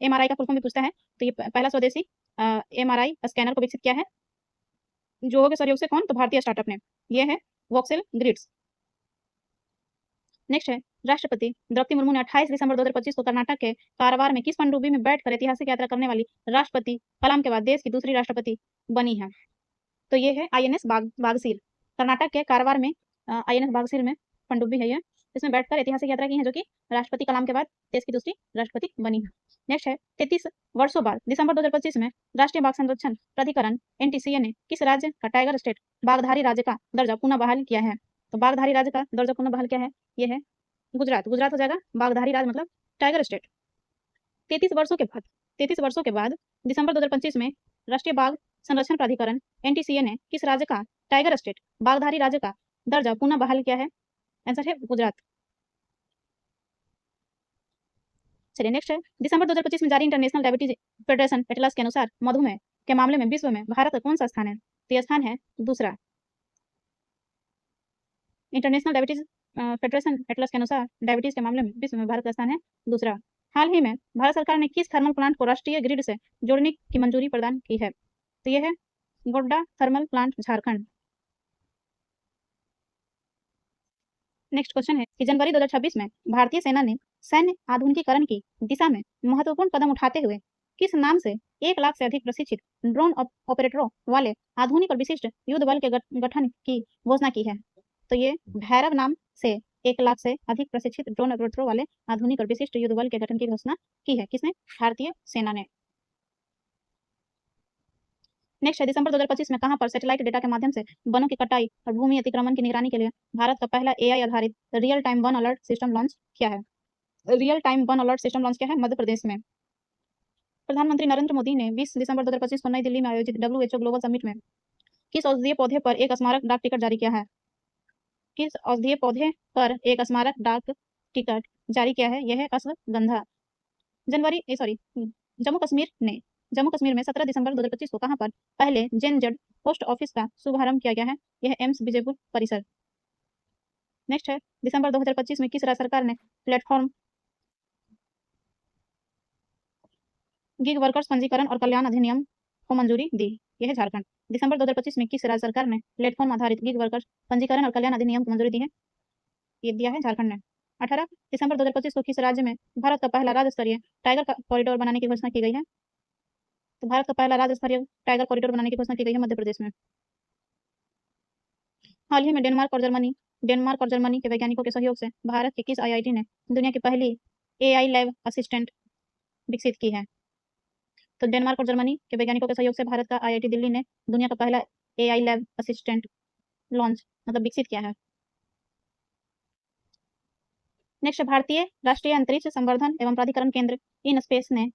MRI का फुल फॉर्म भी पूछता है, तो ये पहला स्वदेशी MRI स्कैनर को विकसित किया है जोहो के सहयोग से। कौन? तो भारतीय स्टार्टअप ने। ये है वोक्सेल ग्रिड्स। नेक्स्ट है राष्ट्रपति द्रौपदी मुर्मू ने 28 दिसंबर 2025 को कर्नाटक के कारवार में किस पनडुब्बी में बैठकर ऐतिहासिक यात्रा करने वाली राष्ट्रपति कलाम के बाद देश की दूसरी राष्ट्रपति बनी है? तो ये है INS बागसीर। कर्नाटक के कारवार में INS बागसीर में पनडुब्बी है, ये इसमें बैठकर ऐतिहासिक यात्रा की है, जो कि राष्ट्रपति कलाम के बाद देश की दूसरी राष्ट्रपति बनी है। नेक्स्ट है 33 वर्षों बाद दिसंबर 2025 में राष्ट्रीय बाघ संरक्षण प्राधिकरण NTCA ने किस राज्य का टाइगर स्टेट बाघधारी राज्य का दर्जा पुनः बहाल किया है? तो बाघधारी राज्य का दर्जा पुनः बहाल किया है, ये है गुजरात हो जाएगा। बाघधारी राज्य मतलब टाइगर स्टेट। 33 वर्षों के बाद दिसंबर 2025 में राष्ट्रीय बाघ संरक्षण प्राधिकरण एनटीसीए ने किस राज्य का टाइगर स्टेट बाघधारी राज्य का दर्जा पुनः बहाल किया है? आंसर है गुजरात। चलिए नेक्स्ट है, दिसंबर 2025 में जारी इंटरनेशनल डायबिटीज फेडरेशन एटलस के अनुसार मधुमेह के मामले में विश्व में भारत का कौन सा स्थान है? तो यह स्थान है दूसरा। इंटरनेशनल डायबिटीज फेडरेशन एटलस के अनुसार डायबिटीज के मामले में विश्व में भारत का स्थान है दूसरा। हाल ही में भारत सरकार ने किस थर्मल प्लांट को राष्ट्रीय ग्रिड से जोड़ने की मंजूरी प्रदान की है? तो यह है Godda thermal plant Jharkhand. Next question है कि जनवरी 2026 में भारतीय सेना ने सैन्य आधुनिकीकरण की दिशा में महत्वपूर्ण कदम उठाते हुए किस नाम से 1 लाख से अधिक प्रशिक्षित ड्रोन ऑपरेटरों वाले आधुनिक और विशिष्ट युद्ध बल के गठन की घोषणा की है? तो ये भैरव नाम से 1 लाख से अधिक प्रशिक्षित ड्रोन ऑपरेटरों वाले आधुनिक और विशिष्ट युद्ध बल के गठन की घोषणा की है। किसने? भारतीय सेना ने। नेक्स्ट है, दिसंबर 2025 में कहां पर सैटेलाइट डेटा के माध्यम से वनों की कटाई और भूमि अतिक्रमण की निगरानी के लिए भारत का पहला एआई आधारित real time one alert system launch किया है? Real time one alert system launch किया है मध्य प्रदेश में। प्रधानमंत्री नरेंद्र मोदी ने 20 दिसंबर 2025 को नई दिल्ली में आयोजित डब्ल्यूएचओ ग्लोबल समिट में किस औषधीय पौधे पर एक स्मारक डाक टिकट जारी किया है? किस औषधीय पौधे पर एक स्मारक डाक टिकट जारी किया है? यह है अश्वगंधा। जम्मू कश्मीर में 17 दिसंबर 2025 को कहां पर पहले जेनजेड पोस्ट ऑफिस का शुभारंभ किया गया है? यह एम्स विजयपुर परिसर। नेक्स्ट है, दिसंबर 2025 में किस राज्य सरकार ने प्लेटफॉर्म गिग वर्कर्स पंजीकरण और कल्याण अधिनियम को मंजूरी दी? यह है झारखंड। दिसंबर 2025 में किस राज्य सरकार ने प्लेटफॉर्म आधारित गिग वर्कर्स पंजीकरण और कल्याण अधिनियम को मंजूरी दी है? ये दिया है झारखंड ने। 18 दिसंबर 2025 को किस राज्य में भारत का पहला राज्य स्तरीय टाइगर कॉरिडोर बनाने की घोषणा की गई है? तो भारत का पहला राज्य स्तरीय टाइगर कॉरिडोर बनाने की घोषणा की गई है मध्य प्रदेश में। हाल ही में डेनमार्क और जर्मनी के वैज्ञानिकों के सहयोग से भारत के किस आईआईटी ने दुनिया की पहली एआई लैब असिस्टेंट विकसित की है? तो डेनमार्क और जर्मनी के वैज्ञानिकों के सहयोग से भारत का आईआईटी दिल्ली ने दुनिया का पहला एआई लैब असिस्टेंट विकसित किया है। नेक्स्ट, भारतीय राष्ट्रीय अंतरिक्ष संवर्धन एवं प्राधिकरण केंद्र इन स्पेस ने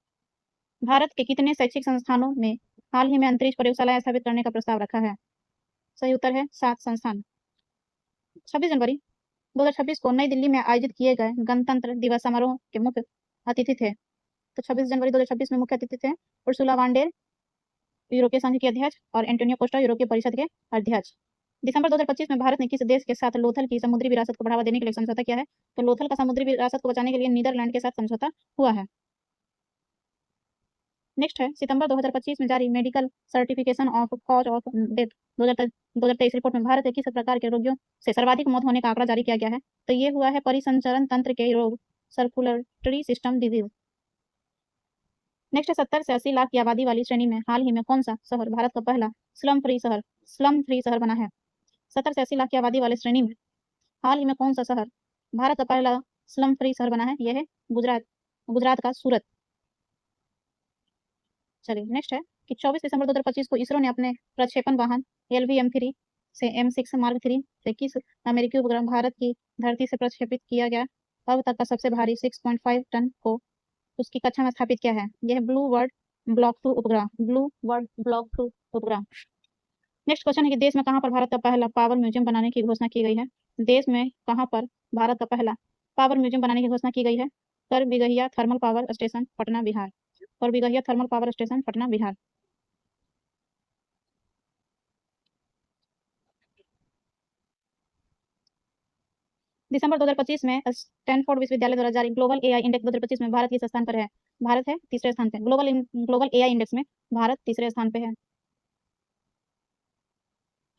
भारत के कितने शैक्षिक संस्थानों में हाल ही में अंतरिक्ष प्रयोगशालाएं स्थापित करने का प्रस्ताव रखा है? सही उत्तर है 7 संस्थान। 26 जनवरी 2026 को नई दिल्ली में आयोजित किए गए गणतंत्र दिवस समारोह के मुख्य अतिथि थे। तो 26 जनवरी 2026 में मुख्य अतिथि थे उर्सुला वान डेर यूरोपीय संघ के अध्यक्ष और एंटोनियो कोस्टा यूरोपीय परिषद के अध्यक्ष। दिसंबर 2025 में भारत ने किस देश के साथ लोथल की समुद्री विरासत को बढ़ावा देने के लिए समझौता किया है? तो लोथल का समुद्री विरासत को बचाने के लिए नीदरलैंड के साथ समझौता हुआ है। नेक्स्ट है, सितंबर 2025 में जारी medical certification of cause of death 2023 report में भारत के किस प्रकार के रोगियों से सर्वाधिक मौत होने का आंकड़ा जारी किया गया है? तो ये हुआ है परिसंचरण तंत्र के रोग, सर्कुलेटरी सिस्टम डिजीज। नेक्स्ट है, 70 से 80 लाख की आबादी वाली श्रेणी में हाल ही में कौन सा शहर भारत का पहला स्लम फ्री शहर बना है? 70 से 80 लाख की आबादी वाले श्रेणी में हाल ही में कौन सा शहर भारत का पहला स्लम फ्री शहर बना है? यह है गुजरात का सूरत। चलिए नेक्स्ट है कि 24 दिसंबर 2025 को इसरो ने अपने प्रक्षेपण वाहन LVM-3 से M6 मार्क 3 से किस अमेरिकी उपग्रह भारत की धरती से प्रक्षेपित किया गया अब तक का सबसे भारी 6.5 टन को उसकी कक्षा में स्थापित किया है? यह ब्लू वर्ल्ड ब्लॉक 2 उपग्रह। नेक्स्ट क्वेश्चन है कि देश में कहां पर भारत का पहला पावर म्यूजियम बनाने की घोषणा की गई है? देश में कहां पर भारत का पहला पावर म्यूजियम बनाने की घोषणा की गई है? कर Bighiya thermal power station Patna Bihar. और Bighiya thermal power station Patna Bihar. दिसंबर 2025 में स्टैनफोर्ड विश्वविद्यालय द्वारा जारी ग्लोबल एआई इंडेक्स 2025 में भारत किस स्थान पर है? भारत है तीसरे स्थान पे। ग्लोबल एआई इंडेक्स में भारत तीसरे स्थान पे है।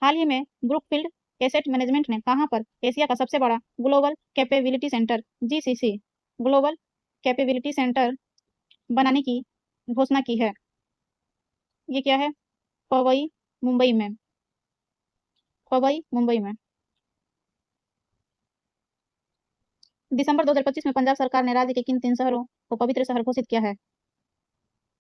हाल ही में ब्रुकफील्ड एसेट मैनेजमेंट ने कहां पर एशिया का सबसे बड़ा global capability centre global capability centre बनाने की घोषणा की है? ये क्या है? पवई मुंबई में। दिसंबर 2025 में पंजाब सरकार ने राज्य के किन 3 शहरों को पवित्र शहर घोषित किया है?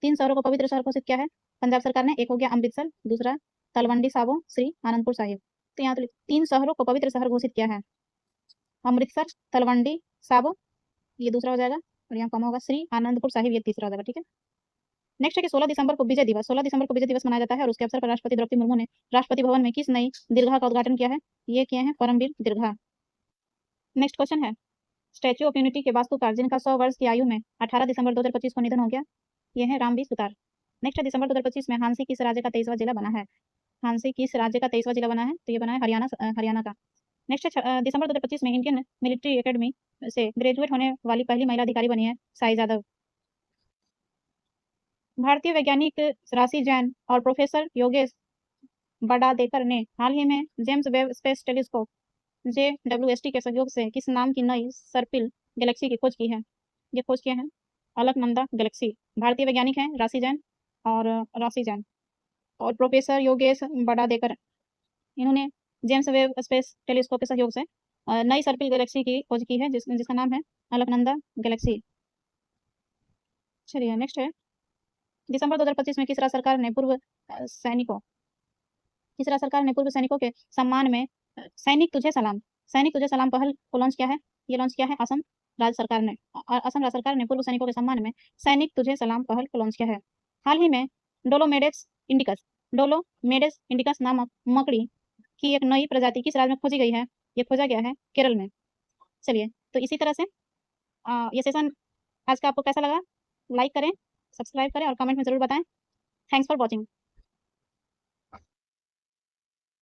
3 शहरों को पवित्र शहर घोषित किया है पंजाब सरकार ने। एक हो गया अमृतसर, दूसरा तलवंडी साबो, श्री आनंदपुर साहिब। तो यहाँ 3 शहरों को पवित्र शहर घोषित किया है। अमृतसर, तलवंडी साबो ये दूसरा हो जाएगा और यहाँ कम होगा श्री आनंदपुर साहिब ये तीसरा हो जाएगा। ठीक है। नेक्स्ट है कि 16 दिसंबर को विजय दिवस, 16 दिसंबर को विजय दिवस मनाया जाता है और उसके अवसर पर राष्ट्रपति द्रौपदी मुर्मू ने राष्ट्रपति भवन में किस नई दीर्घा का उद्घाटन किया है? ये किए हैं परमवीर दीर्घा। नेक्स्ट क्वेश्चन है, स्टैच्यू ऑफ यूनिटी के वास्तुकार जिनका 100 वर्ष की आयु में 18 दिसंबर 2025 को निधन हो गया, ये है रामबी सुतार। नेक्स्ट है, दिसंबर 2025 में हांसी किस राज्य का 23वां जिला बना है? हांसी किस राज्य का 23वां जिला बना है? तो ये बना है हरियाणा का। नेक्स्ट है, दिसंबर 2025 में इंडियन मिलिट्री एकेडमी से ग्रेजुएट होने वाली पहली महिला अधिकारी बनी है साई जादव। भारतीय वैज्ञानिक राशि जैन और प्रोफेसर योगेश बड़ादेकर ने हाल ही में James Webb space telescope JWST के सहयोग से किस नाम की नई सर्पिल गैलेक्सी की खोज की है? ये खोज किए हैं अलकनंदा गैलेक्सी। भारतीय वैज्ञानिक हैं राशि जैन और प्रोफेसर योगेश बड़ादेकर, इन्होंने जेम्स वेब स्पेस टेलीस्कोप के सहयोग से नई सर्पिल गैलेक्सी की खोज की है जिसका नाम है अलकनंदा गैलेक्सी। चलिए नेक्स्ट है, दिसंबर 2025 में किस राज्य सरकार ने पूर्व सैनिकों के सम्मान में सैनिक तुझे सलाम पहल को लॉन्च किया है? ये लॉन्च किया है असम राज्य सरकार ने। असम राज्य सरकार ने पूर्व सैनिकों के सम्मान में सैनिक तुझे सलाम पहल को लॉन्च किया है। हाल ही में डोलोमेडेस इंडिकस नामक मकड़ी की एक नई प्रजाति किस राज्य में खोजी गई है? ये खोजा गया है केरल में। चलिए, तो इसी तरह से ये सेशन आज का आपको कैसा लगा? लाइक करें, सब्सक्राइब करें और कमेंट में ज़रूर बताएं। Thanks for watching.